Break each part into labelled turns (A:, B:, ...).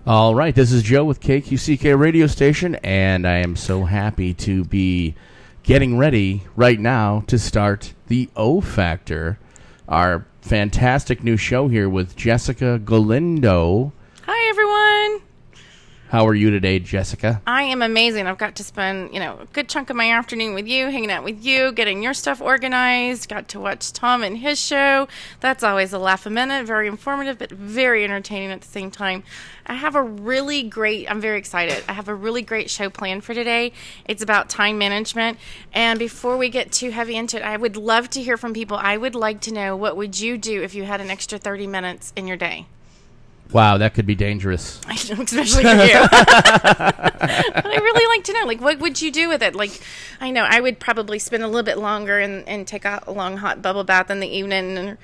A: All right, this is Joe with KQCK Radio Station, and I am so happy to be getting ready right now to start the O Factor, our fantastic new show here with Jessica Galindo.
B: Hi, everyone.
A: How are you today, Jessica?
B: I am amazing. I've got to spend, a good chunk of my afternoon with you, hanging out with you, getting your stuff organized. Got to watch Tom and his show. That's always a laugh a minute. Very informative, but very entertaining at the same time. I'm very excited. I have a really great show planned for today. It's about time management. And before we get too heavy into it, I would love to hear from people. I would like to know, what would you do if you had an extra 30 minutes in your day?
A: Wow, that could be dangerous.
B: I know, especially for you. But I really like to know, what would you do with it? I know I would probably spend a little bit longer and take a long hot bubble bath in the evening and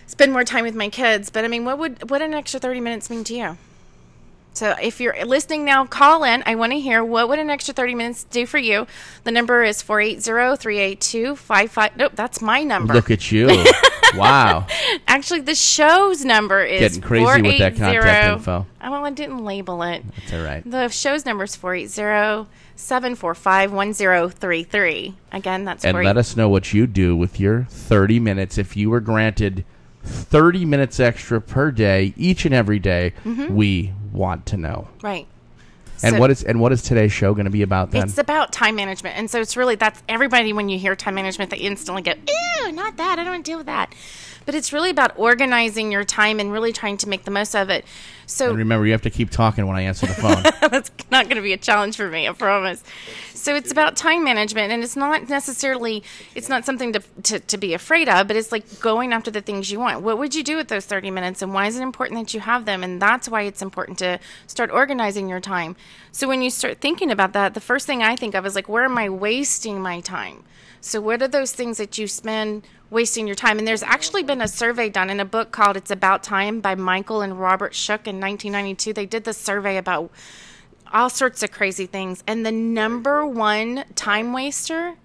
B: spend more time with my kids. But, what an extra 30 minutes mean to you? So if you're listening now, call in. I want to hear, what would an extra 30 minutes do for you? The number is 480-382-55... Nope, that's my number.
A: Look at you. Wow.
B: Actually, the show's number is
A: getting crazy with that contact info.
B: Well, I didn't label it.
A: That's all right.
B: The show's number is 480-745-1033. Again, that's
A: And let us know what you do with your 30 minutes. If you were granted 30 minutes extra per day, each and every day, we want to know.
B: Right.
A: And what is today's show going to be about then?
B: It's about time management. And so it's really, that's everybody, when you hear time management, they instantly go, ew, not that. I don't want to deal with that. But it's really about organizing your time and really trying to make the most of it. So
A: and remember, you have to keep talking when I answer the phone.
B: That's not going to be a challenge for me, I promise. So it's about time management, and it's not something to be afraid of, but it's like going after the things you want. What would you do with those 30 minutes, and why is it important that you have them? And that's why it's important to start organizing your time. So when you start thinking about that, the first thing I think of is where am I wasting my time? So what are those things that you spend wasting your time? And there's actually been a survey done in a book called It's About Time by Michael and Robert Shook in 1992. They did this survey about all sorts of crazy things. And the number one time waster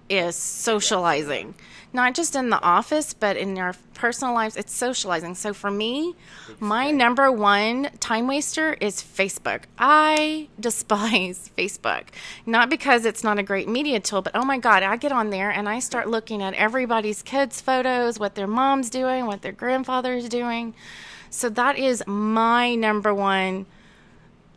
B: is socializing. Not just in the office, but in our personal lives, it's socializing. So for me, my number one time waster is Facebook. I despise Facebook. Not because it's not a great media tool, but oh my God, I get on there and I start looking at everybody's kids' photos, what their mom's doing, what their grandfather's doing. So that is my number one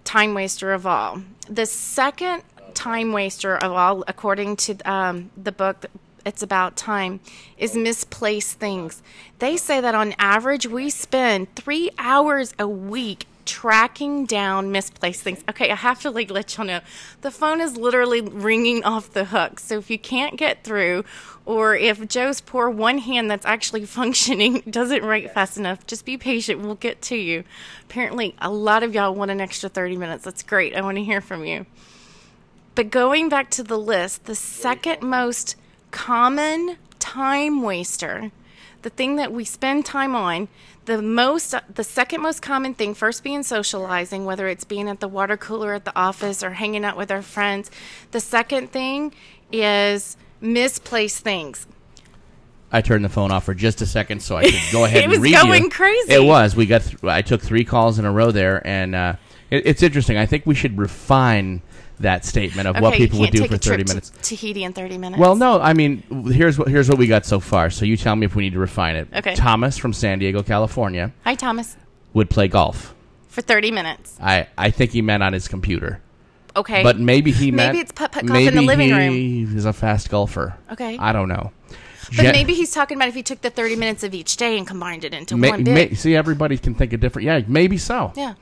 B: time waster of all. The second time waster of all, according to the book It's About Time, is misplaced things. They say that on average we spend 3 hours a week tracking down misplaced things. Okay, I have to let y'all know, the phone is literally ringing off the hook. So if you can't get through, or if Joe's poor one hand that's actually functioning doesn't write fast enough, just be patient. We'll get to you. Apparently, a lot of y'all want an extra 30 minutes. That's great. I want to hear from you. But going back to the list, the second most common time waster, the thing that we spend time on, the second most common thing, first being socializing, whether it's being at the water cooler at the office or hanging out with our friends. The second thing is misplaced things.
A: I turned the phone off for just a second so I could go ahead and read you.
B: It was going crazy.
A: It was. I took 3 calls in a row there, and it's interesting. I think we should refine that statement of what people would do for 30 minutes.
B: Tahiti in 30 minutes.
A: Well, no, here's what we got so far. So you tell me if we need to refine it.
B: Okay.
A: Thomas from San Diego, California.
B: Hi, Thomas.
A: Would play golf
B: for 30 minutes.
A: I think he meant on his computer.
B: Okay.
A: But maybe
B: it's putt-putt golf in the living room.
A: Maybe he is a fast golfer.
B: Okay.
A: I don't know.
B: But maybe he's talking about if he took the 30 minutes of each day and combined it into one bit.
A: See, everybody can think of different. Yeah, maybe so.
B: Yeah.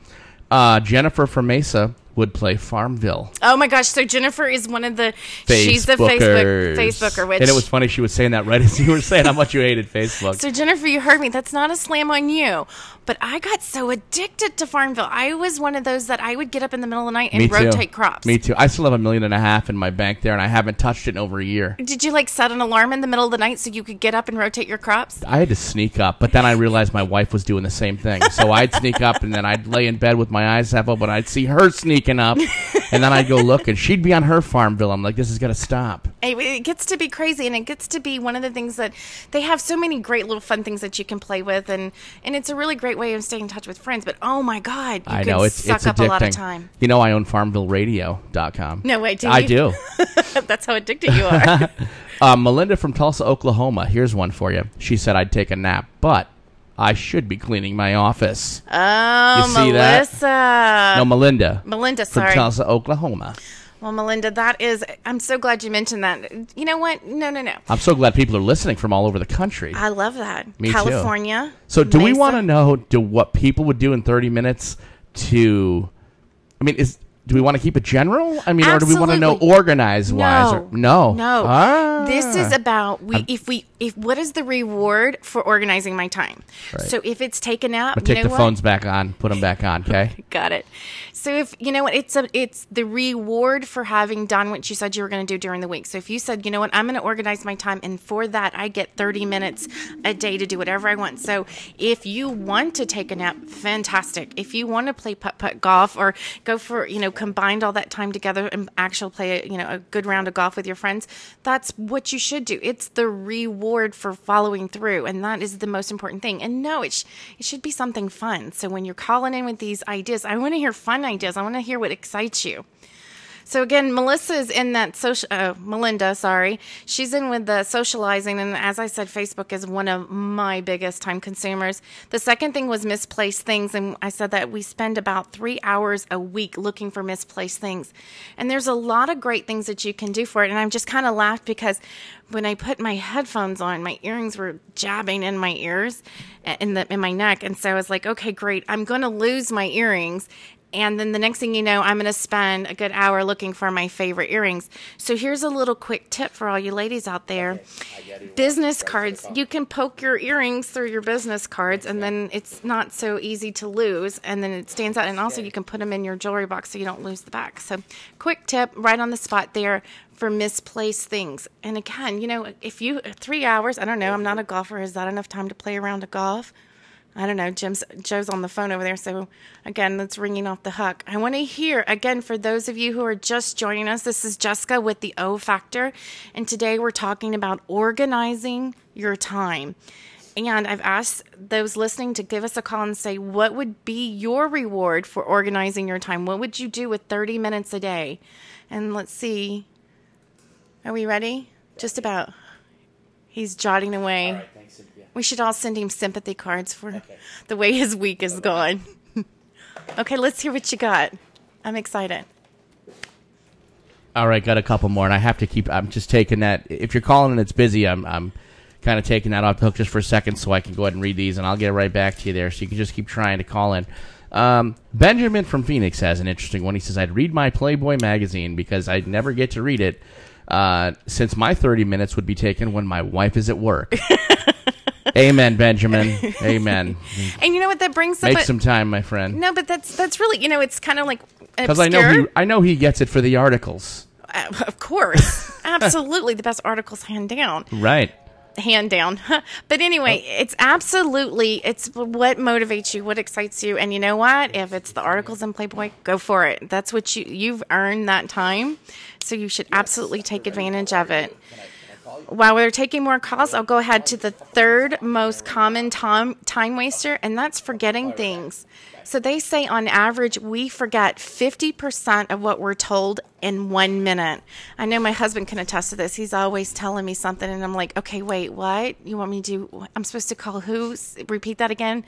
A: Jennifer from Mesa would play Farmville.
B: Oh my gosh! So Jennifer is one of the she's the Facebooker, which,
A: and it was funny she was saying that right as you were saying how much you hated Facebook.
B: So Jennifer, you heard me. That's not a slam on you, but I got so addicted to Farmville. I was one of those that I would get up in the middle of the night and rotate crops.
A: Me too. I still have $1.5 million in my bank there, and I haven't touched it in over a year.
B: Did you set an alarm in the middle of the night so you could get up and rotate your crops?
A: I had to sneak up, but then I realized my wife was doing the same thing. So I'd sneak up, and then I'd lay in bed with my eyes half open, and I'd see her sneaking up. And then I'd go look, and she'd be on her Farmville. I'm like, this is going to stop.
B: It gets to be crazy, and it gets to be one of the things that they have so many great little fun things that you can play with, and it's a really great way of staying in touch with friends. But oh my God, you can suck up
A: addicting.
B: A lot of time.
A: You know, I own FarmvilleRadio.com.
B: No way, do you?
A: I do.
B: That's how addicted you are.
A: Melinda from Tulsa, Oklahoma. Here's one for you. She said, I'd take a nap, but I should be cleaning my office.
B: Oh,
A: you see
B: Melissa.
A: That? No, Melinda.
B: Melinda, sorry.
A: From Tulsa, Oklahoma.
B: Well, Melinda, I'm so glad you mentioned that. You know what? No.
A: I'm so glad people are listening from all over the country.
B: I love that.
A: Me
B: California.
A: Too. So do we
B: Mesa.
A: want to know what people would do in 30 minutes to, do we want to keep it general?
B: Absolutely.
A: Or do we want to know organize-wise?
B: No.
A: Ah.
B: This is about what is the reward for organizing my time?
A: Right.
B: So if it's taken out,
A: I'm take the phones back on, put them back on, okay?
B: Got it. So if you know what, it's the reward for having done what you said you were going to do during the week. So if you said, you know what, I'm going to organize my time, and for that I get 30 minutes a day to do whatever I want. So if you want to take a nap, fantastic. If you want to play putt-putt golf or go for, combined all that time together and actually play a good round of golf with your friends, that's what you should do. It's the reward for following through, and that is the most important thing. And no, it should be something fun. So when you're calling in with these ideas, I want to hear fun ideas. I want to hear what excites you. So again, Melissa is in that Melinda, sorry. She's in with the socializing, and as I said, Facebook is one of my biggest time consumers. The second thing was misplaced things, and I said that we spend about 3 hours a week looking for misplaced things. And there's a lot of great things that you can do for it, and I'm just kind of laughed because when I put my headphones on, my earrings were jabbing in my ears, in my neck, and so I was like, okay, great, I'm going to lose my earrings. And then the next thing you know, I'm going to spend a good hour looking for my favorite earrings. So here's a little quick tip for all you ladies out there. Business cards. You can poke your earrings through your business cards, and then it's not so easy to lose, and then it stands out. And also you can put them in your jewelry box so you don't lose the back. So quick tip right on the spot there for misplaced things. And again, if 3 hours, I don't know, I'm not a golfer. Is that enough time to play around a golf? I don't know. Joe's on the phone over there. So, again, that's ringing off the hook. I want to hear, again, for those of you who are just joining us, this is Jessica with the O Factor. And today we're talking about organizing your time. And I've asked those listening to give us a call and say, what would be your reward for organizing your time? What would you do with 30 minutes a day? And let's see. Are we ready? Just about. He's jotting away.
A: All right, thanks, Cynthia.
B: We should all send him sympathy cards for the way his week is gone. Okay, let's hear what you got. I'm excited.
A: All right, got a couple more, and I have to I'm just taking that. If you're calling and it's busy, I'm kind of taking that off the hook just for a second so I can go ahead and read these, and I'll get right back to you there, so you can just keep trying to call in. Benjamin from Phoenix has an interesting one. He says, I'd read my Playboy magazine because I'd never get to read it since my 30 minutes would be taken when my wife is at work. Amen, Benjamin. Amen.
B: And you know what that brings up?
A: Make some time, my friend.
B: No, but that's really, it's kind of like
A: because I know he gets it for the articles.
B: Of course. Absolutely. The best articles, hand down.
A: Right.
B: Hand down. But anyway, it's what motivates you, what excites you. And you know what? If it's the articles in Playboy, go for it. That's what you've earned that time. So you should absolutely take advantage of it. While we're taking more calls, I'll go ahead to the third most common time waster, and that's forgetting things. So they say on average, we forget 50% of what we're told in 1 minute. I know my husband can attest to this. He's always telling me something, and I'm like, okay, wait, what? You want me to I'm supposed to call who? Repeat that again?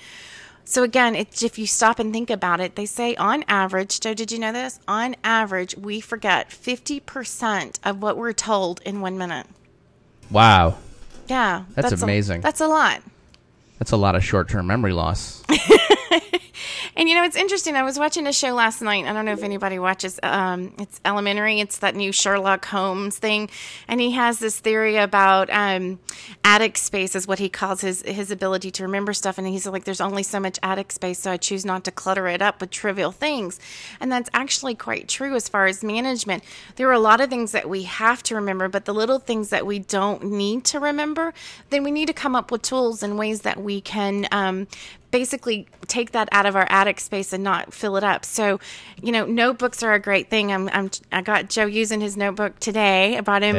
B: So again, if you stop and think about it, they say on average, Joe, did you know this? On average, we forget 50% of what we're told in 1 minute.
A: Wow.
B: Yeah.
A: That's amazing.
B: That's a lot.
A: That's a lot of short-term memory loss.
B: And, it's interesting. I was watching a show last night. I don't know if anybody watches. It's Elementary. It's that new Sherlock Holmes thing. And he has this theory about attic space is what he calls his ability to remember stuff. And he's like, there's only so much attic space, so I choose not to clutter it up with trivial things. And that's actually quite true as far as management. There are a lot of things that we have to remember, but the little things that we don't need to remember, then we need to come up with tools and ways that we can basically take that out of our attic space and not fill it up. So, notebooks are a great thing. I got Joe using his notebook today. I brought him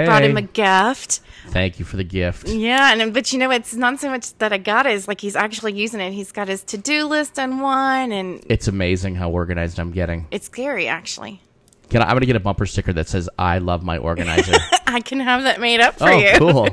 B: brought him a gift.
A: Thank you for the gift.
B: Yeah, but it's not so much that I got it. It's like he's actually using it. He's got his to-do list on one, and
A: it's amazing how organized I'm getting.
B: It's scary, actually.
A: I'm going to get a bumper sticker that says, I love my organizer.
B: I can have that made up for you.
A: Oh, cool.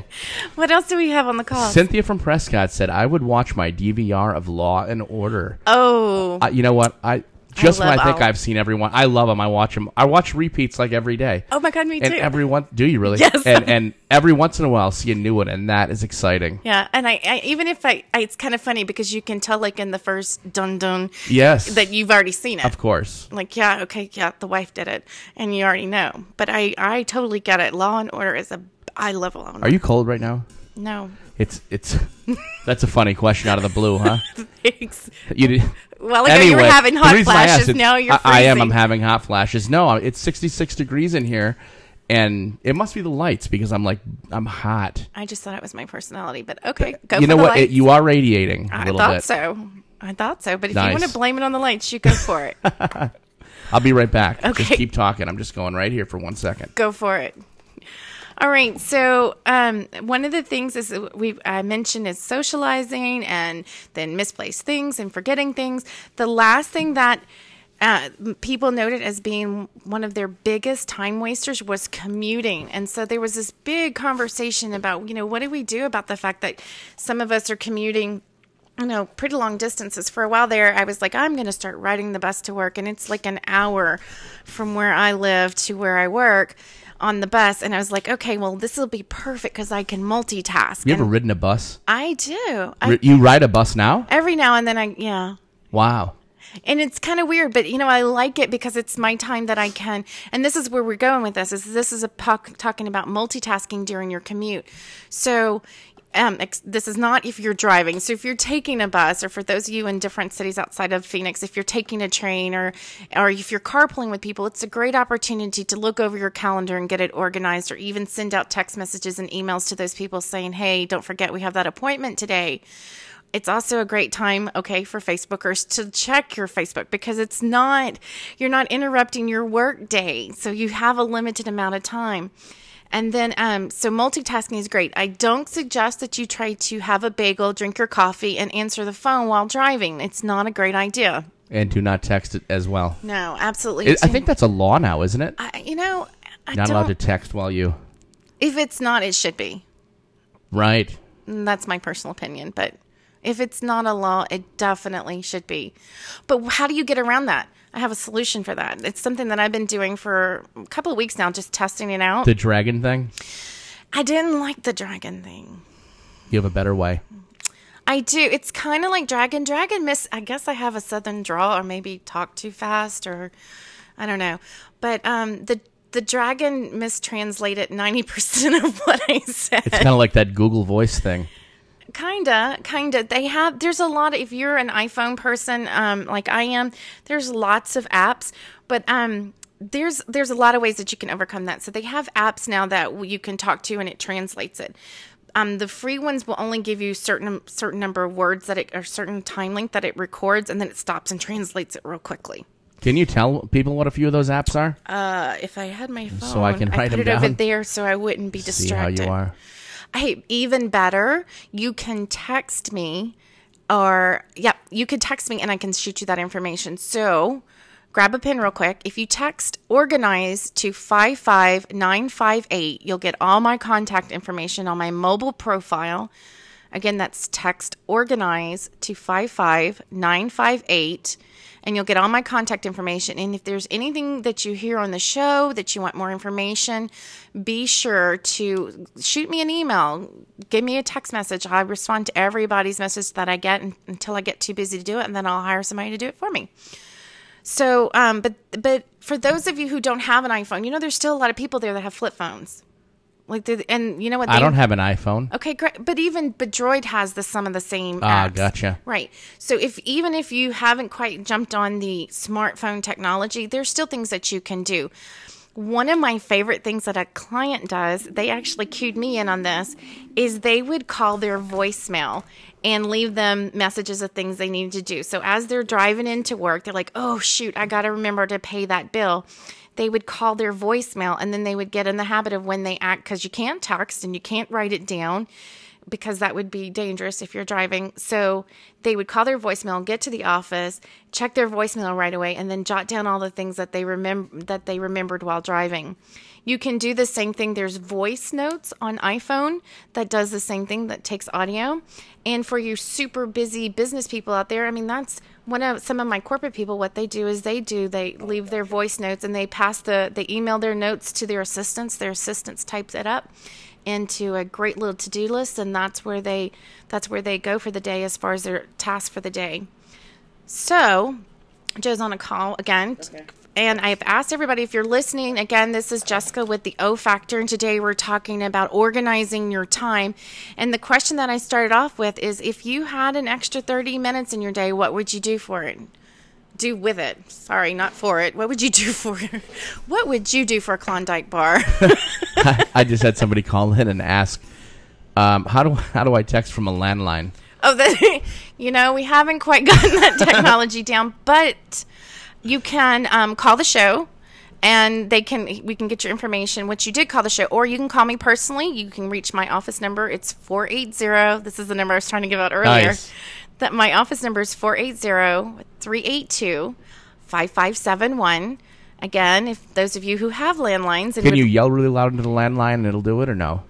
B: What else do we have on the call?
A: Cynthia from Prescott said, I would watch my DVR of Law and Order.
B: Oh.
A: You know what? I think I've seen everyone. I love them. I watch them. I watch repeats like every day.
B: Oh, my God, me too.
A: And do you really?
B: Yes.
A: And every once in a while, I'll see a new one, and that is exciting.
B: Yeah, and I even if it's kind of funny because you can tell, like, in the first dun-dun,
A: yes,
B: that you've already seen it.
A: Of course.
B: Like, yeah, okay, yeah, the wife did it, and you already know. But I totally get it. Law and Order I love Law and Order.
A: Are you cold right now?
B: No.
A: It's that's a funny question out of the blue, huh?
B: Thanks.
A: Well,
B: ago you were having hot flashes. Now you're freezing.
A: I am. I'm having hot flashes. No, it's 66 degrees in here, and it must be the lights because I'm hot.
B: I just thought it was my personality, but okay, go.
A: You know what?
B: Lights.
A: You are radiating a little bit.
B: I thought so. But if
A: nice.
B: you want to blame it on the lights, you go for it.
A: I'll be right back.
B: Okay.
A: Just keep talking. I'm just going right here for 1 second.
B: Go for it. All right. So one of the things is I mentioned is socializing and then misplaced things and forgetting things. The last thing that people noted as being one of their biggest time wasters was commuting. And so there was this big conversation about, what do we do about the fact that some of us are commuting pretty long distances. For a while there, I was like, I'm going to start riding the bus to work. And it's like an hour from where I live to where I work on the bus. And I was like, okay, well, this will be perfect because I can multitask.
A: You ever ridden a bus?
B: I do.
A: You ride a bus now?
B: Every now and then yeah.
A: Wow.
B: And it's kind of weird, but, I like it because it's my time that I can. And this is where we're going with this. This is talking about multitasking during your commute. So this is not if you're driving. So if you're taking a bus, or for those of you in different cities outside of Phoenix, if you're taking a train or if you're carpooling with people, it's a great opportunity to look over your calendar and get it organized, or even send out text messages and emails to those people saying, hey, don't forget we have that appointment today. It's also a great time, for Facebookers to check your Facebook because you're not interrupting your work day. So you have a limited amount of time. And then, so multitasking is great. I don't suggest that you try to have a bagel, drink your coffee, and answer the phone while driving. It's not a great idea.
A: And do not text it as well.
B: No, absolutely.
A: I think that's a law now, isn't it?
B: Not
A: allowed to text while you...
B: If it's not, it should be.
A: Right.
B: That's my personal opinion, but if it's not a law, it definitely should be. But how do you get around that? I have a solution for that. It's something that I've been doing for a couple of weeks now, just testing it out.
A: The dragon thing?
B: I didn't like the dragon thing.
A: You have a better way.
B: I do. It's kind of like dragon. I guess I have a southern drawl, or maybe talk too fast, or I don't know. But the dragon mistranslated 90% of what I said.
A: It's kind of like that Google Voice thing.
B: Kinda. There's a lot of, if you're an iPhone person, like I am, there's lots of apps, but, there's a lot of ways that you can overcome that. So they have apps now that you can talk to and it translates it. The free ones will only give you certain number of words or certain time length that it records, and then it stops and translates it real quickly.
A: Can you tell people what a few of those apps are?
B: If I had my phone,
A: so I can write them down.
B: I'd put it over there so I wouldn't be distracted.
A: See how you are.
B: Hey, even better, you can text me you could text me and I can shoot you that information. So grab a pen real quick. If you text organize to 55958, you'll get all my contact information on my mobile profile. Again, that's text organize to 55958. And you'll get all my contact information. And if there's anything that you hear on the show that you want more information, be sure to shoot me an email. Give me a text message. I respond to everybody's message that I get until I get too busy to do it, and then I'll hire somebody to do it for me. So, but for those of you who don't have an iPhone, there's still a lot of people there that have flip phones. And you know what?
A: I don't have an iPhone.
B: Okay, great. But Droid has some of the same apps.
A: Ah, gotcha.
B: Right. So even if you haven't quite jumped on the smartphone technology, there's still things that you can do. One of my favorite things that a client does, they actually cued me in on this, is they would call their voicemail. and leave them messages of things they need to do. So as they're driving into work, they're like, oh, shoot, I got to remember to pay that bill. They would call their voicemail, and then they would get in the habit of when they act, because you can't text and you can't write it down because that would be dangerous if you're driving. So they would call their voicemail, get to the office, check their voicemail right away, and then jot down all the things that they remembered while driving. You can do the same thing. There's voice notes on iPhone that does the same thing, that takes audio. And for you super busy business people out there, I mean, that's some of my corporate people, what they do is they leave their voice notes, and they email their notes to their assistants. Their assistants types it up into a great little to-do list, and that's where they go for the day as far as their tasks for the day. So Joe's on a call again. Okay. And I've asked everybody, if you're listening, again, this is Jessica with the O Factor, and today we're talking about organizing your time. And the question that I started off with is, if you had an extra 30 minutes in your day, what would you do for it? Do with it. Sorry, not for it. What would you do for it? What would you do for a Klondike bar?
A: I just had somebody call in and ask, how do I text from a landline?
B: Oh, we haven't quite gotten that technology down, but you can call the show, and we can get your information once you did call the show, or you can call me personally. You can reach my office number. It's 480. This is the number I was trying to give out earlier.
A: Nice.
B: That my office number is 480-382-5571. Again, if those of you who have landlines,
A: can you yell really loud into the landline and it'll do it, or no?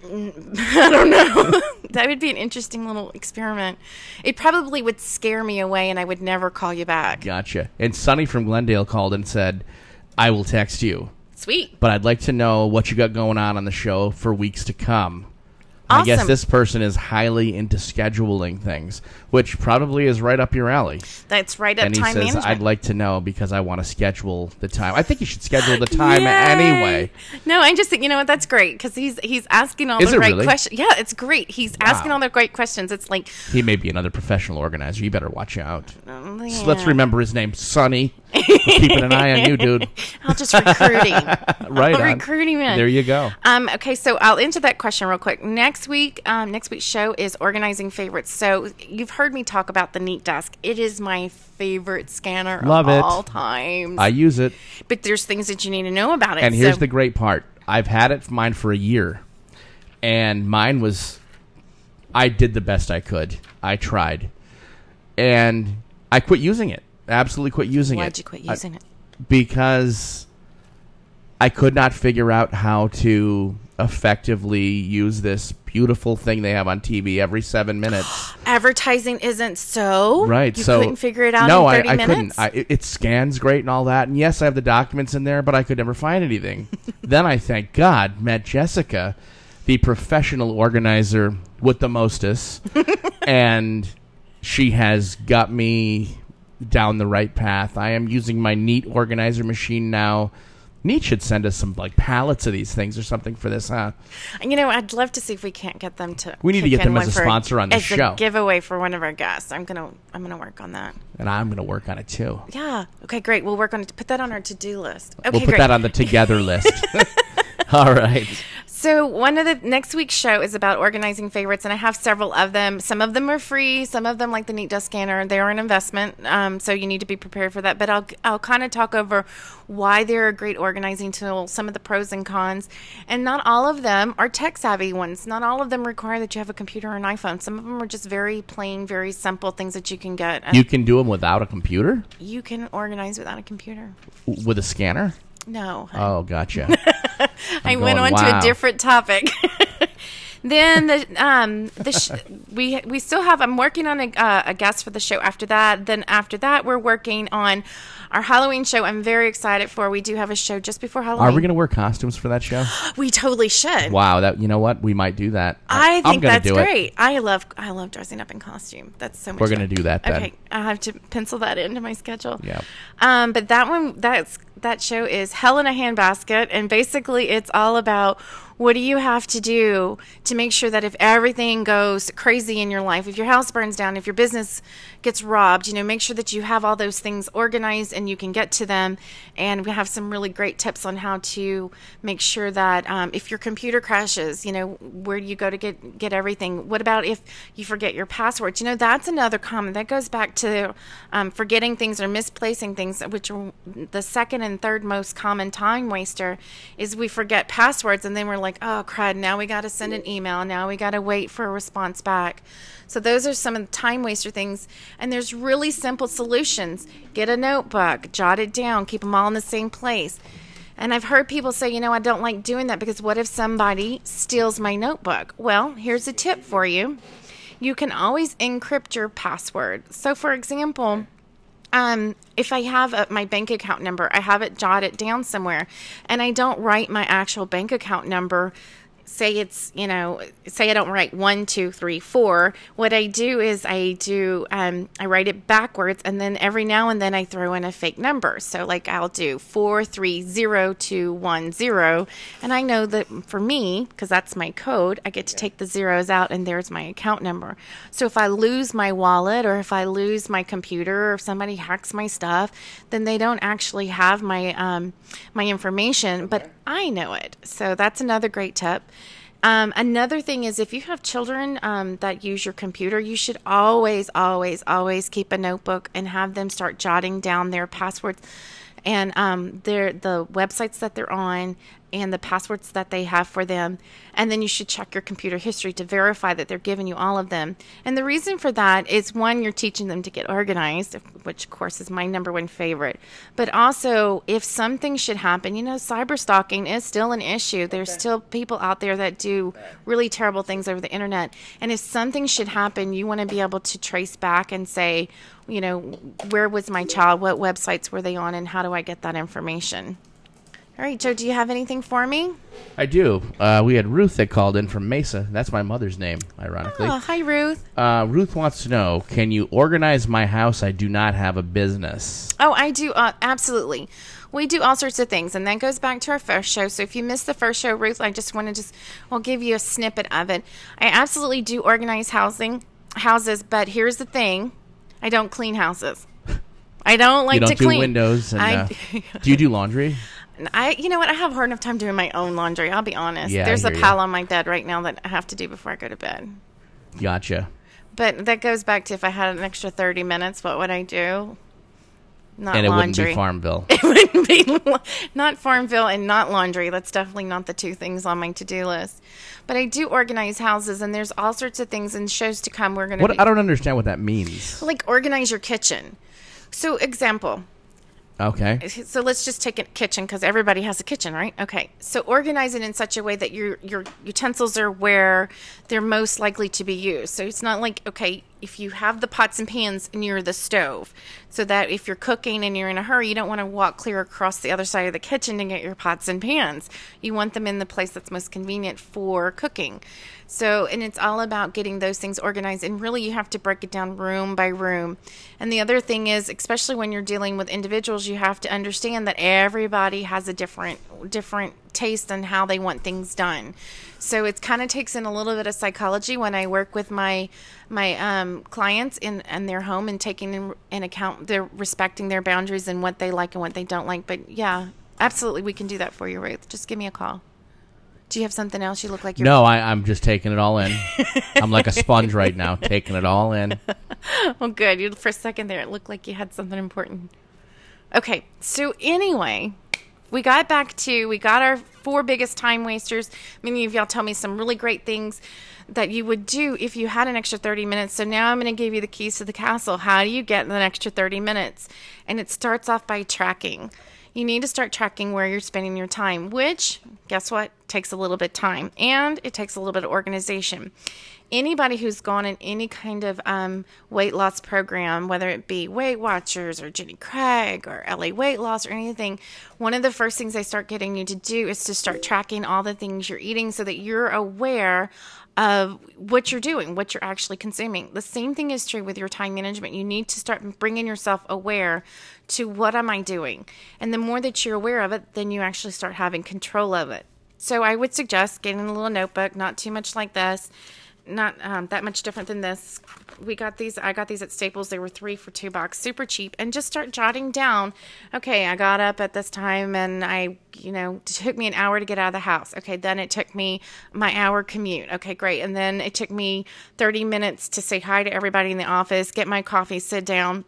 B: I don't know. That would be an interesting little experiment. It probably would scare me away, and I would never call you back.
A: Gotcha. And Sonny from Glendale called and said, I will text you.
B: Sweet.
A: But I'd like to know what you got going on the show for weeks to come.
B: Awesome.
A: I guess this person is highly into scheduling things, which probably is right up your alley.
B: That's right up time management.
A: And he says, I'd like to know because I want to schedule the time. I think you should schedule the time anyway.
B: No, I just think, you know what, that's great, because he's asking all the right questions. Yeah, it's great. He's asking all the great questions. It's like...
A: He may be another professional organizer. You better watch out.
B: Yeah.
A: So let's remember his name, Sonny. We're keeping an eye on you, dude.
B: I'll just recruit him.
A: Right
B: I'll recruit him in.
A: There you go.
B: Okay, so I'll answer that question real quick. Next week's show is organizing favorites. So you've heard me talk about the Neat Desk. It is my favorite scanner of all times.
A: I use it.
B: But there's things that you need to know about it.
A: And here's the great part. I've had mine for a year. And mine was... I did the best I could. I tried. And I quit using it. Absolutely quit using it.
B: Why'd you quit using it?
A: Because I could not figure out how to effectively use this beautiful thing they have on TV every 7 minutes.
B: Advertising isn't so?
A: Right.
B: You couldn't figure it out in 30 minutes?
A: No, I couldn't. It scans great and all that. And yes, I have the documents in there, but I could never find anything. Then I, thank God, met Jessica, the professional organizer with the mostest. And she has got me down the right path. I am using my Neat organizer machine now. Neat should send us some pallets of these things or something for this, huh?
B: I'd love to see if we can't get them to.
A: We need to get them as a sponsor on the show.
B: As a giveaway for one of our guests. I'm gonna work on that.
A: And I'm gonna work on it too.
B: Yeah. Okay. Great. We'll work on it. Put that on our to-do list. Okay.
A: We'll put that on the together list. All right.
B: So one of the next week's show is about organizing favorites, and I have several of them. Some of them are free. Some of them, like the Neat Desk Scanner, they are an investment. So you need to be prepared for that. But I'll kind of talk over why they're a great organizing tool, some of the pros and cons. And not all of them are tech-savvy ones. Not all of them require that you have a computer or an iPhone. Some of them are just very plain, very simple things that you can get.
A: You can do them without a computer?
B: You can organize without a computer.
A: With a scanner?
B: No.
A: Oh, gotcha.
B: I went on to a different topic. Then we still have. I'm working on a guest for the show after that. Then after that, we're working on our Halloween show. I'm very excited for. We do have a show just before Halloween.
A: Are we going to wear costumes for that show?
B: We totally should.
A: Wow, you know what? We might do that.
B: I think that's great. I love dressing up in costume. That's so much
A: We're
B: fun.
A: going to do that then.
B: Okay, I have to pencil that into my schedule.
A: Yeah.
B: But that show is Hell in a Handbasket, and basically it's all about What do you have to do to make sure that if everything goes crazy in your life, if your house burns down, if your business gets robbed, make sure that you have all those things organized and you can get to them. And we have some really great tips on how to make sure that if your computer crashes, where do you go to get everything? What about if you forget your passwords? That's another common. That goes back to forgetting things or misplacing things, which are the second and third most common time waster is we forget passwords and then we're like, oh crud, now we got to send an email. Now we got to wait for a response back. So those are some of the time waster things. And there's really simple solutions. Get a notebook, jot it down, keep them all in the same place. And I've heard people say, I don't like doing that because what if somebody steals my notebook? Well, here's a tip for you. You can always encrypt your password. So for example, if I have my bank account number, I have it jotted down somewhere, and I don't write my actual bank account number. Say it's, say I don't write 1, 2, 3, 4. What I do is I write it backwards, and then every now and then I throw in a fake number. So like I'll do 430210, and I know that for me, because that's my code, I get to take the zeros out, and there's my account number. So if I lose my wallet, or if I lose my computer, or if somebody hacks my stuff, then they don't actually have my my information, but I know it. So that's another great tip. Another thing is if you have children that use your computer, you should always, always, always keep a notebook and have them start jotting down their passwords and the websites that they're on and the passwords that they have for them. And then you should check your computer history to verify that they're giving you all of them. And the reason for that is, one, you're teaching them to get organized, which of course is my number one favorite. But also, if something should happen, cyber stalking is still an issue. There's still people out there that do really terrible things over the internet. And if something should happen, you want to be able to trace back and say, where was my child? What websites were they on? And how do I get that information? All right, Joe, do you have anything for me?
A: I do. We had Ruth that called in from Mesa. That's my mother's name, ironically.
B: Oh, hi, Ruth.
A: Ruth wants to know, can you organize my house? I do not have a business.
B: Oh, I do. Absolutely. We do all sorts of things, and that goes back to our first show. So if you missed the first show, Ruth, I just want to I'll give you a snippet of it. I absolutely do organize houses, but here's the thing. I don't clean houses. I don't like to clean.
A: You don't do windows. And, do you do laundry?
B: You know what? I have a hard enough time doing my own laundry. I'll be honest.
A: Yeah,
B: there's a pile on my bed right now that I have to do before I go to bed.
A: Gotcha.
B: But that goes back to if I had an extra 30 minutes, what would I do? Not
A: and it
B: laundry.
A: Wouldn't be Farmville.
B: It wouldn't be not Farmville and not laundry. That's definitely not the two things on my to-do list. But I do organize houses, and there's all sorts of things in shows to come. We're going to.
A: I don't understand what that means.
B: Like organize your kitchen. So example.
A: Okay.
B: So let's just take a kitchen because everybody has a kitchen, right? Okay. So organize it in such a way that your utensils are where they're most likely to be used. So it's not like, okay, if you have the pots and pans near the stove, so that if you're cooking and you're in a hurry, you don't want to walk clear across the other side of the kitchen to get your pots and pans. You want them in the place that's most convenient for cooking. So, and it's all about getting those things organized, and really you have to break it down room by room. And the other thing is, especially when you're dealing with individuals, you have to understand that everybody has a different taste on how they want things done. So it kind of takes in a little bit of psychology when I work with my clients in their home and taking in account they're respecting their boundaries and what they like and what they don't like. But yeah, absolutely, we can do that for you, Ruth. Just give me a call. Do you have something else? You look like you're...
A: No, I'm just taking it all in. I'm like a sponge right now, taking it all in.
B: Well, good. For a second there, it looked like you had something important. Okay, so anyway, we got our 4 biggest time wasters. Many of y'all tell me some really great things that you would do if you had an extra 30 minutes. So now I'm going to give you the keys to the castle. How do you get an extra 30 minutes? And it starts off by tracking. You need to start tracking where you're spending your time, which, guess what, takes a little bit of time, and it takes a little bit of organization. Anybody who's gone in any kind of weight loss program, whether it be Weight Watchers or Jenny Craig or LA Weight Loss or anything, one of the first things they start getting you to do is to start tracking all the things you're eating so that you're aware of what you're doing, what you're actually consuming. The same thing is true with your time management. You need to start bringing yourself aware to what am I doing? And the more that you're aware of it, then you actually start having control of it. So I would suggest getting a little notebook, not too much like this, not that much different than this. I got these at Staples. They were 3 for $2, super cheap. And just start jotting down, okay, I got up at this time and it took me an hour to get out of the house. Okay, then it took me my hour commute. Okay, great. And then it took me 30 minutes to say hi to everybody in the office, get my coffee, sit down,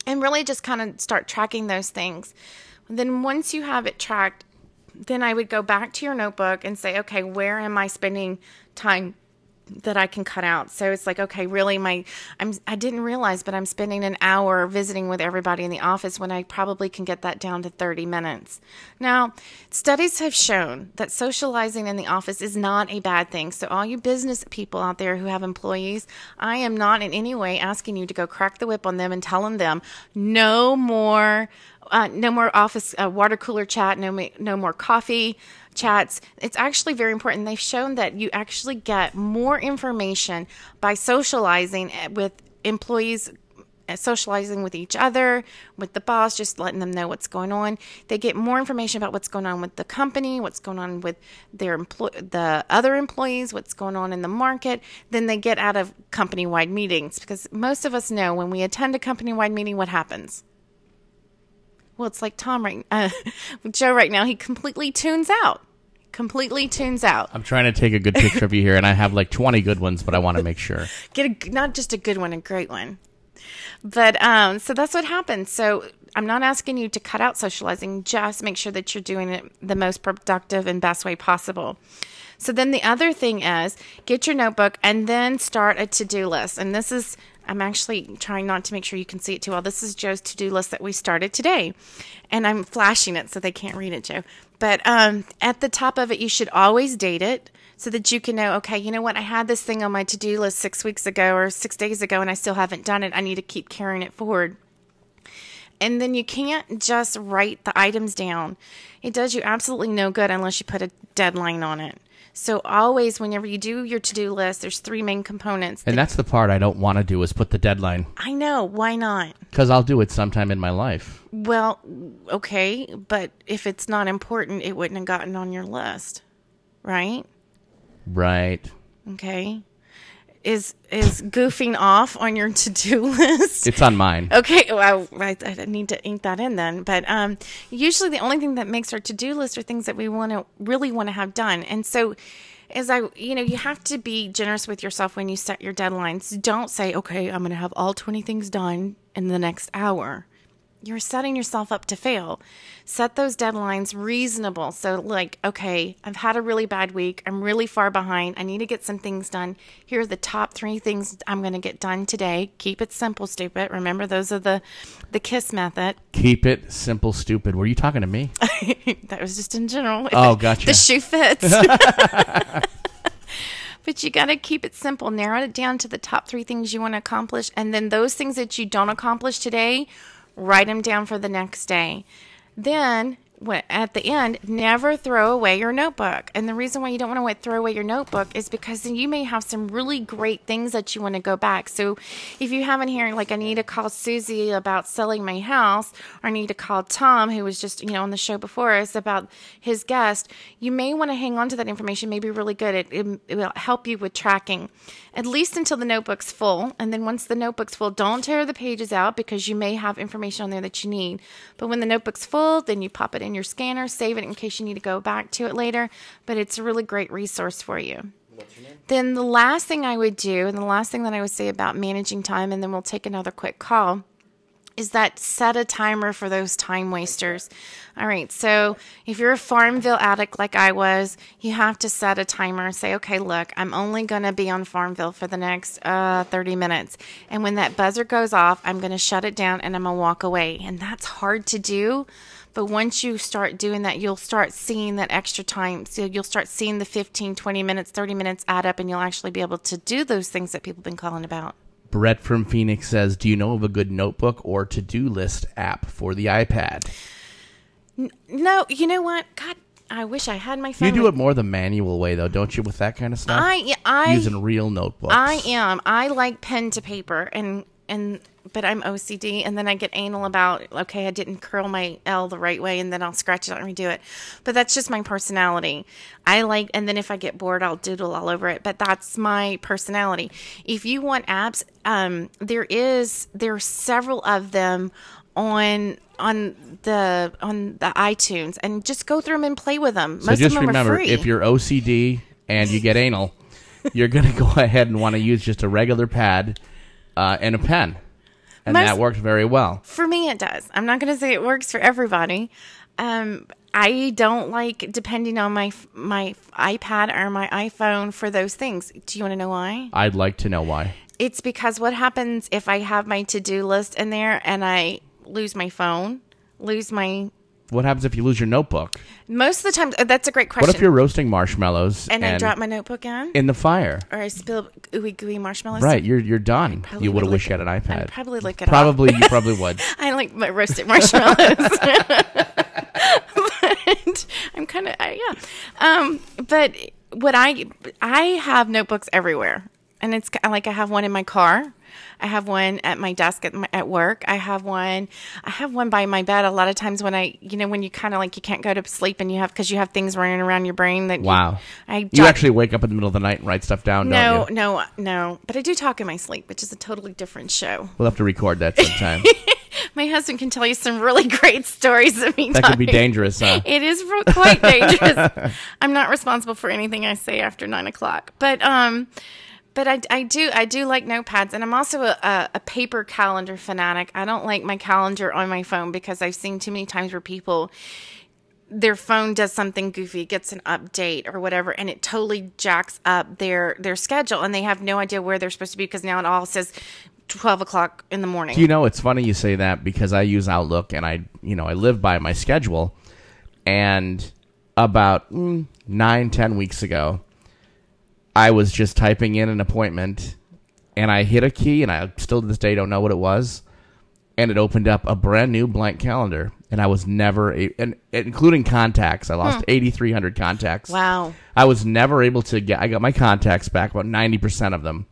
B: and really just kind of start tracking those things. And then once you have it tracked, then I would go back to your notebook and say, okay, where am I spending time that I can cut out? So it's like, okay, really I didn't realize, but I'm spending an hour visiting with everybody in the office when I probably can get that down to 30 minutes. Now, studies have shown that socializing in the office is not a bad thing. So all you business people out there who have employees, I am not in any way asking you to go crack the whip on them and telling them no more office water cooler chat, no more coffee chats. It's actually very important. They've shown that you actually get more information by socializing with employees, socializing with each other, with the boss, just letting them know what's going on. They get more information about what's going on with the company, what's going on with the other employees, what's going on in the market, than they get out of company-wide meetings. Because most of us know when we attend a company-wide meeting, what happens? Well, it's like Joe right now, he completely tunes out. I'm
A: trying to take a good picture of you here, and I have like 20 good ones, but I want to make sure.
B: Not just a good one, a great one. But so that's what happens. So I'm not asking you to cut out socializing. Just make sure that you're doing it the most productive and best way possible. So then the other thing is get your notebook and then start a to-do list. And this is, I'm actually trying not to make sure you can see it too well. This is Joe's to-do list that we started today. And I'm flashing it so they can't read it, Joe. But at the top of it, you should always date it so that you can know, okay, you know what? I had this thing on my to-do list 6 weeks ago or 6 days ago, and I still haven't done it. I need to keep carrying it forward. And then you can't just write the items down. It does you absolutely no good unless you put a deadline on it. So always, whenever you do your to-do list, there's 3 main components.
A: And that's the part I don't want to do is put the deadline.
B: I know. Why not?
A: Because I'll do it sometime in my life.
B: Well, okay. But if it's not important, it wouldn't have gotten on your list. Right?
A: Right.
B: Okay. Is goofing off on your to-do list?
A: It's on mine. Okay,
B: well, I need to ink that in then. But usually the only thing that makes our to-do list are things that we really want to have done. And so you have to be generous with yourself when you set your deadlines. Don't say, okay, I'm going to have all 20 things done in the next hour. You're setting yourself up to fail. Set those deadlines reasonable. So like, okay, I've had a really bad week. I'm really far behind. I need to get some things done. Here are the top 3 things I'm going to get done today. Keep it simple, stupid. Remember, those are the KISS method.
A: Keep it simple, stupid. Were you talking to me?
B: That was just in general.
A: Gotcha.
B: The shoe fits. But you got to keep it simple. Narrow it down to the top 3 things you want to accomplish. And then those things that you don't accomplish today, write them down for the next day. Then, at the end, never throw away your notebook. And the reason why you don't want to throw away your notebook is because then you may have some really great things that you want to go back. So if you have in here, like, I need to call Susie about selling my house, or I need to call Tom, who was just, on the show before us, about his guest, you may want to hang on to that information. Maybe really good. It will help you with tracking, at least until the notebook's full. And then once the notebook's full, don't tear the pages out because you may have information on there that you need. But when the notebook's full, then you pop it in your scanner, save it in case you need to go back to it later. But it's a really great resource for you. What's your name? Then the last thing I would do, and the last thing that I would say about managing time, and then we'll take another quick call, is that set a timer for those time wasters. All right, so if you're a Farmville addict like I was, you have to set a timer and say, okay, look, I'm only going to be on Farmville for the next 30 minutes. And when that buzzer goes off, I'm going to shut it down and I'm going to walk away. And that's hard to do. But once you start doing that, you'll start seeing that extra time. So you'll start seeing the 15, 20 minutes, 30 minutes add up, and you'll actually be able to do those things that people have been calling about.
A: Brett from Phoenix says, do you know of a good notebook or to-do list app for the iPad?
B: No, you know what? God, I wish I had my phone.
A: You do it more the manual way, though, don't you, with that kind of stuff?
B: I
A: Using real notebooks.
B: I am. I like pen to paper, and but I'm OCD, and then I get anal about, okay, I didn't curl my L the right way, and then I'll scratch it out and redo it. But that's just my personality. And then if I get bored, I'll doodle all over it. But that's my personality. If you want abs, there are several of them on the iTunes, and just go through them and play with them.
A: So
B: Most
A: just
B: of them
A: remember,
B: are free.
A: if you're OCD and you get anal, you're going to go ahead and want to use just a regular pad and a pen. And that worked very well.
B: For me, it does. I'm not going to say it works for everybody. I don't like depending on my iPad or my iPhone for those things. Do you want to know why?
A: I'd like to know why.
B: It's because what happens if I have my to-do list in there and I lose my phone,
A: What happens if you lose your notebook?
B: Most of the time, that's a great question.
A: What if you're roasting marshmallows
B: and I drop my notebook
A: in the fire?
B: Or I spill ooey gooey marshmallows?
A: Right, you're done. You would have wished you had an iPad.
B: I'd probably lick it
A: Probably,
B: off.
A: You probably would.
B: I like my roasted marshmallows. But I'm kind of, but what I have notebooks everywhere. And it's like I have one in my car. I have one at my desk at work. I have one by my bed. A lot of times when when you kind of like you can't go to sleep and because you have things running around your brain that
A: wow. You actually wake up in the middle of the night and write stuff down, don't you?
B: No. But I do talk in my sleep, which is a totally different show.
A: We'll have to record that sometime.
B: My husband can tell you some really great stories of me.
A: That could be dangerous, huh?
B: It is quite dangerous. I'm not responsible for anything I say after 9:00, but I do like notepads, and I'm also a paper calendar fanatic. I don't like my calendar on my phone because I've seen too many times where their phone does something goofy, gets an update or whatever, and it totally jacks up their schedule, and they have no idea where they're supposed to be because now it all says 12:00 in the morning.
A: Do you know, it's funny you say that because I use Outlook and I live by my schedule, and about 9-10 weeks ago, I was just typing in an appointment, and I hit a key, and I still to this day don't know what it was, and it opened up a brand new blank calendar, and I was never, including contacts, I lost 8,300 contacts.
B: Wow.
A: I was never able to I got my contacts back, about 90% of them,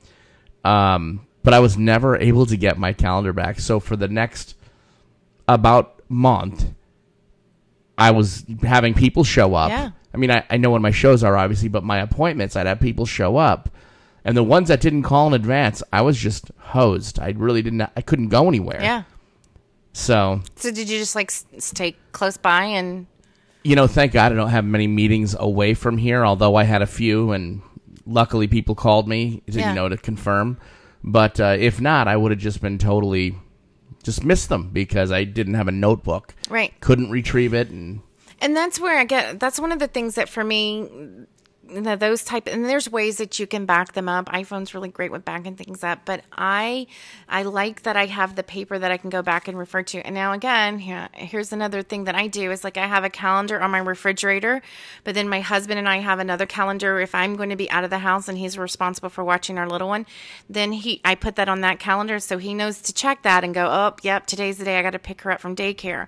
A: but I was never able to get my calendar back. So for the next about month, I was having people show up.
B: Yeah.
A: I mean, I know when my shows are, obviously, but my appointments, I'd have people show up. And the ones that didn't call in advance, I was just hosed. I couldn't go anywhere.
B: Yeah.
A: So
B: did you just, stay close by and...
A: thank God I don't have many meetings away from here, although I had a few, and luckily people called me, to confirm. But if not, I would have just been totally... just missed them because I didn't have a notebook.
B: Right.
A: Couldn't retrieve it,
B: And that's where that's one of the things that for me, and there's ways that you can back them up. iPhone's really great with backing things up, but I like that I have the paper that I can go back and refer to. And now again, here's another thing that I do is I have a calendar on my refrigerator, but then my husband and I have another calendar. If I'm going to be out of the house and he's responsible for watching our little one, then I put that on that calendar so he knows to check that and go, oh, yep, today's the day I got to pick her up from daycare.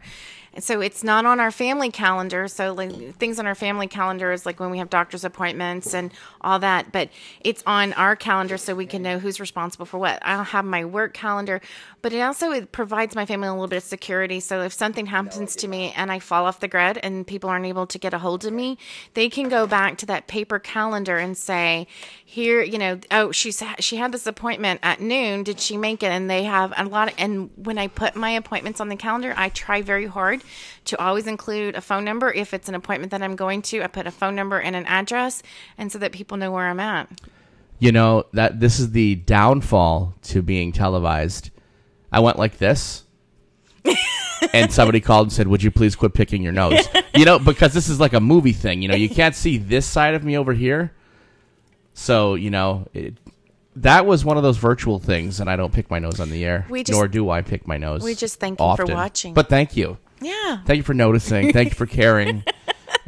B: And so it's not on our family calendar. So things on our family calendar is like when we have doctor's appointments and all that. But it's on our calendar so we can know who's responsible for what. I'll have my work calendar. But it provides my family a little bit of security. So if something happens to me and I fall off the grid and people aren't able to get a hold of me, they can go back to that paper calendar and say, here, she had this appointment at noon. Did she make it? And they have a lot and when I put my appointments on the calendar, I try very hard to always include a phone number. If it's an appointment that I'm going to, I put a phone number and an address, and so that people know where I'm at.
A: That this is the downfall to being televised. I went like this, and somebody called and said, would you please quit picking your nose? Because this is like a movie thing. You can't see this side of me over here. So, that was one of those virtual things, and I don't pick my nose on the air, nor do I pick my nose.
B: We just thank you
A: often.
B: for watching.
A: But thank you.
B: Yeah.
A: Thank you for noticing. Thank you for caring.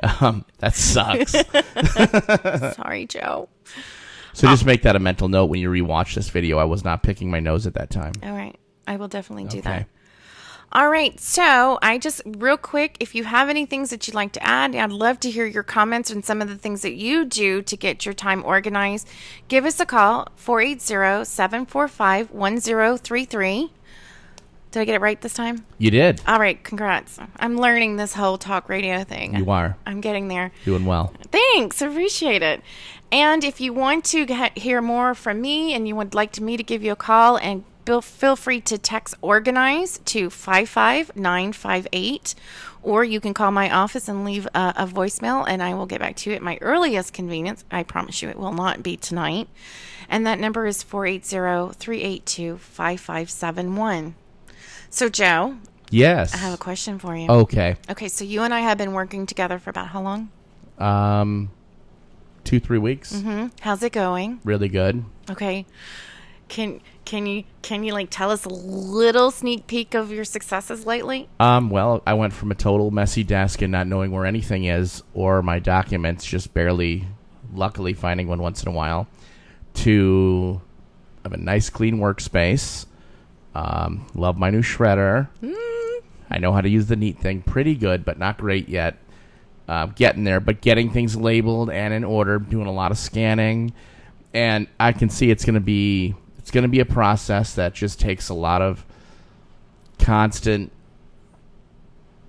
A: That sucks.
B: Sorry, Joe.
A: So just make that a mental note when you rewatch this video. I was not picking my nose at that time.
B: All right. I will definitely do that. All right, so I just, real quick, if you have any things that you'd like to add, I'd love to hear your comments on some of the things that you do to get your time organized. Give us a call, 480-745-1033. Did I get it right this time?
A: You did.
B: All right, congrats. I'm learning this whole talk radio thing.
A: You are.
B: I'm getting there.
A: Doing well.
B: Thanks, appreciate it. And if you want to hear more from me and you would like me to give you a call, and feel free to text organize to 55958, or you can call my office and leave a voicemail, and I will get back to you at my earliest convenience. I promise you it will not be tonight. And that number is 480-382-5571. So, Joe.
A: Yes.
B: I have a question for you.
A: Okay.
B: Okay, so you and I have been working together for about how long?
A: 2-3 weeks.
B: Mm-hmm. How's it going?
A: Really good.
B: Okay. Can you like tell us a little sneak peek of your successes lately?
A: Well, I went from a total messy desk and not knowing where anything is, or my documents just barely, luckily finding one once in a while, to have a nice clean workspace. Love my new shredder. I know how to use the neat thing pretty good, but not great yet. Getting there, but getting things labeled and in order, doing a lot of scanning, and I can see it's going to be a process that just takes a lot of constant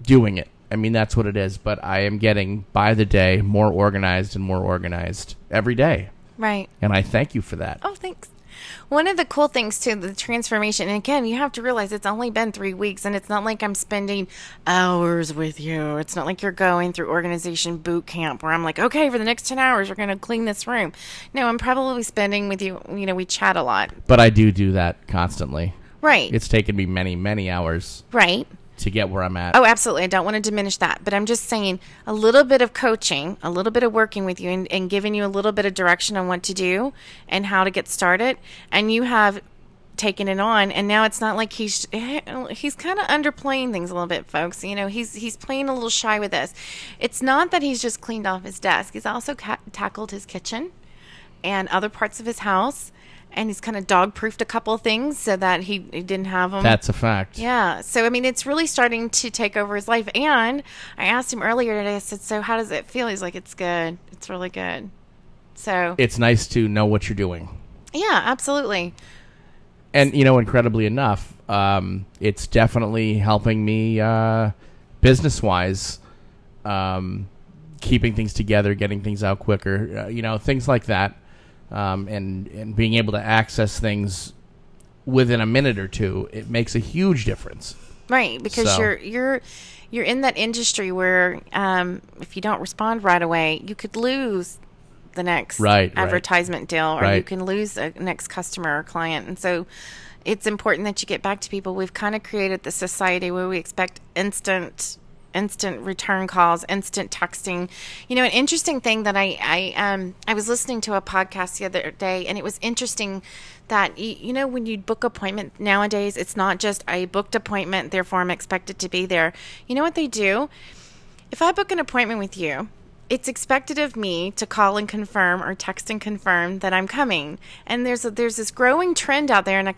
A: doing it. I mean, that's what it is, but I am getting, by the day, more organized and more organized every day.
B: Right.
A: And I thank you for that.
B: Oh, thanks. One of the cool things, too, the transformation, and again, you have to realize it's only been 3 weeks, and it's not like I'm spending hours with you. It's not like you're going through organization boot camp where I'm like, okay, for the next 10 hours, we're going to clean this room. No, I'm probably spending with you, we chat a lot.
A: But I do that constantly.
B: Right.
A: It's taken me many, many hours.
B: Right.
A: To get where I'm at.
B: Oh, absolutely. I don't want to diminish that. But I'm just saying a little bit of coaching, a little bit of working with you and giving you a little bit of direction on what to do and how to get started. And you have taken it on. And now it's not like he's kind of underplaying things a little bit, folks. He's playing a little shy with this. It's not that he's just cleaned off his desk. He's also tackled his kitchen and other parts of his house. And he's kind of dog-proofed a couple of things so that he didn't have them.
A: That's a fact.
B: Yeah. So, I mean, it's really starting to take over his life. And I asked him earlier today, I said, so how does it feel? He's like, it's good. It's really good. So
A: it's nice to know what you're doing.
B: Yeah, absolutely.
A: And, incredibly enough, it's definitely helping me business-wise, keeping things together, getting things out quicker, things like that. And being able to access things within a minute or two, it makes a huge difference.
B: Right, because you're in that industry where if you don't respond right away, you could lose the next advertisement deal, or you can lose a next customer or client. And so it's important that you get back to people. We've kind of created the society where we expect instant return calls, instant texting. An interesting thing that I was listening to a podcast the other day, and it was interesting that, when you book appointment nowadays, it's not just a booked appointment, therefore I'm expected to be there. You know what they do? If I book an appointment with you, it's expected of me to call and confirm or text and confirm that I'm coming. And there's this growing trend out there, and I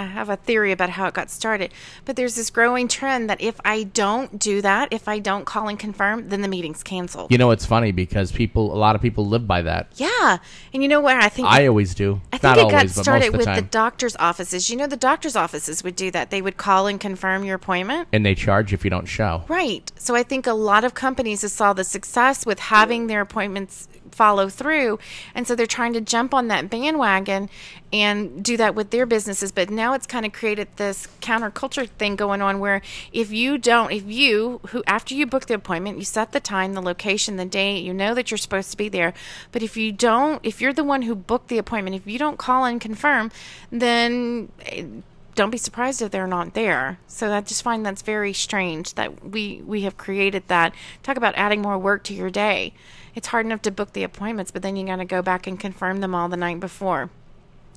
B: have a theory about how it got started, but there's this growing trend that if I don't do that, if I don't call and confirm, then the meeting's canceled.
A: It's funny because a lot of people live by that.
B: Yeah. And you know what?
A: I always do.
B: I think it got started with the doctor's offices. The doctor's offices would do that. They would call and confirm your appointment.
A: And they charge if you don't show.
B: Right. So I think a lot of companies have saw the success with having their appointments follow through, and so they're trying to jump on that bandwagon and do that with their businesses. But now it's kind of created this counterculture thing going on where after you book the appointment, you set the time, the location, the date, that you're supposed to be there, but if you're the one who booked the appointment, if you don't call and confirm, then don't be surprised if they're not there. So I just find that's very strange that we have created that. Talk about adding more work to your day. It's hard enough to book the appointments, but then you got to go back and confirm them all the night before.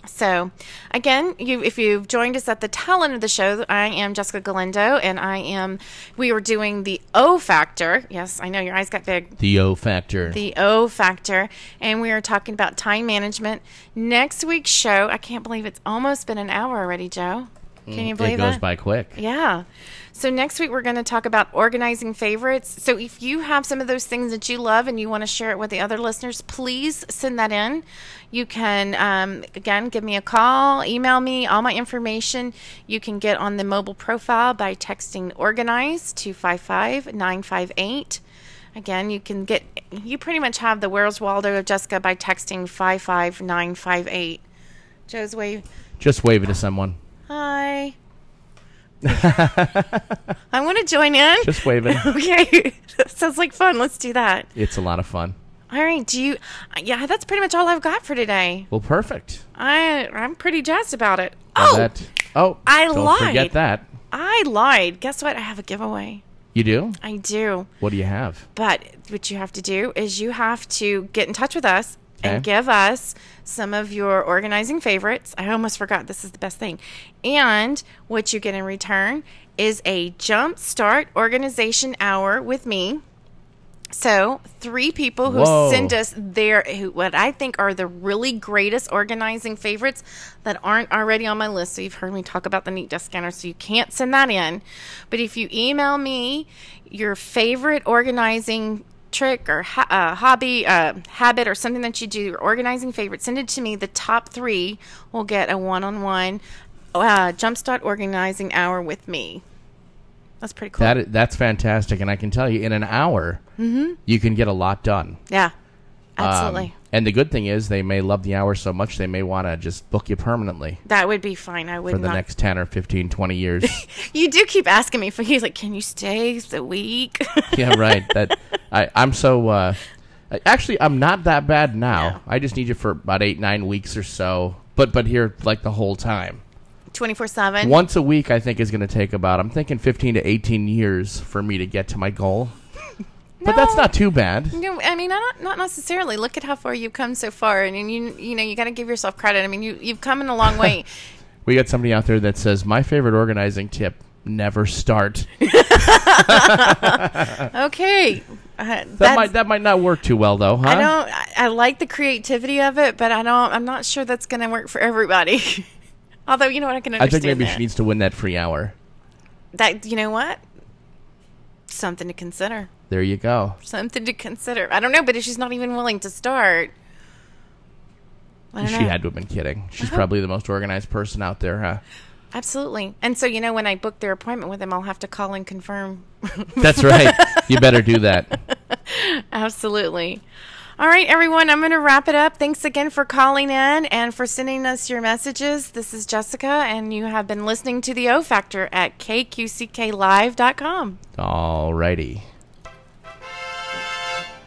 B: So, again, if you've joined us at the tail end of the show, I am Jessica Galindo, and we were doing the O Factor. Yes, I know, your eyes got big.
A: The O Factor.
B: The O Factor, and we are talking about time management. Next week's show, I can't believe it's almost been an hour already, Joe. Can you believe that?
A: It goes by quick.
B: Yeah. So next week we're going to talk about organizing favorites. So if you have some of those things that you love and you want to share it with the other listeners, please send that in. You can, again, give me a call, email me, all my information. You can get on the mobile profile by texting ORGANIZE to 55958. Again, you pretty much have the Where's Waldo of Jessica by texting 55958. Joe's wave.
A: Just wave it to someone.
B: Hi. I want to join in.
A: Just wave it.
B: Okay. That sounds like fun. Let's do that.
A: It's a lot of fun.
B: All right. Yeah, that's pretty much all I've got for today.
A: Well, perfect.
B: I'm pretty jazzed about it.
A: I
B: lied.
A: Don't forget that.
B: I lied. Guess what? I have a giveaway.
A: You do?
B: I do.
A: What do you have?
B: But what you have to do is you have to get in touch with us and
A: Okay.
B: give us some of your organizing favorites. I almost forgot. This is the best thing. And what you get in return is a Jump Start Organization Hour with me. So 3 people who
A: Whoa.
B: send us what I think are the really greatest organizing favorites that aren't already on my list. So you've heard me talk about the Neat Desk Scanner, so you can't send that in. But if you email me your favorite organizing trick or hobby, habit, or something that you do, your organizing favorite, send it to me. The top 3 will get a one-on-one Jumpstart Organizing Hour with me. That's pretty cool.
A: That's fantastic, and I can tell you, in an hour, you can get a lot done.
B: Yeah, absolutely.
A: And the good thing is, they may love the hour so much, they may want to just book you permanently.
B: That would be fine. I would
A: for the next 10 or 15, 20 years.
B: You do keep asking me for. He's like, "Can you stay the week?"
A: Yeah, right. I'm so. Actually, I'm not that bad now.
B: No.
A: I just need you for about 8-9 weeks or so. But here, like, the whole time.
B: 24/7.
A: Once a week, I think, is going to take I'm thinking 15 to 18 years for me to get to my goal. But that's not too bad.
B: No, I mean, not necessarily. Look at how far you've come so far, and you got to give yourself credit. I mean, you've come in a long way.
A: We got somebody out there that says, my favorite organizing tip: never start.
B: Okay.
A: That might not work too well, though, huh?
B: I like the creativity of it, but I'm not sure that's going to work for everybody. Although, you know what, I can
A: I
B: understand
A: think maybe
B: that.
A: she needs to win that free hour.
B: You know what? Something to consider.
A: There you go.
B: Something to consider. I don't know, but if she's not even willing to start, I don't know.
A: She had to have been kidding. She's probably the most organized person out there, huh?
B: Absolutely. And so, when I book their appointment with them, I'll have to call and confirm.
A: That's right. You better do that.
B: Absolutely. All right, everyone, I'm going to wrap it up. Thanks again for calling in and for sending us your messages. This is Jessica, and you have been listening to The O Factor at kqcklive.com.
A: All righty.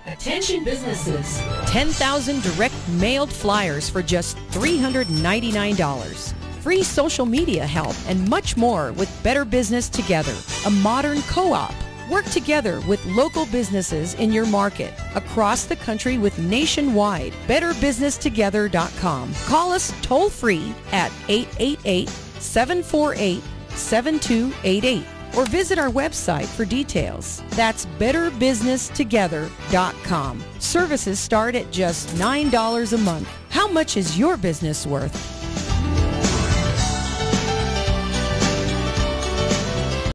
C: Attention businesses. 10,000 direct mailed flyers for just $399. Free social media help and much more with Better Business Together, a modern co-op. Work together with local businesses in your market across the country with nationwide betterbusinesstogether.com. Call us toll free at 888-748-7288 or visit our website for details. That's betterbusinesstogether.com. Services start at just $9 a month. How much is your business worth?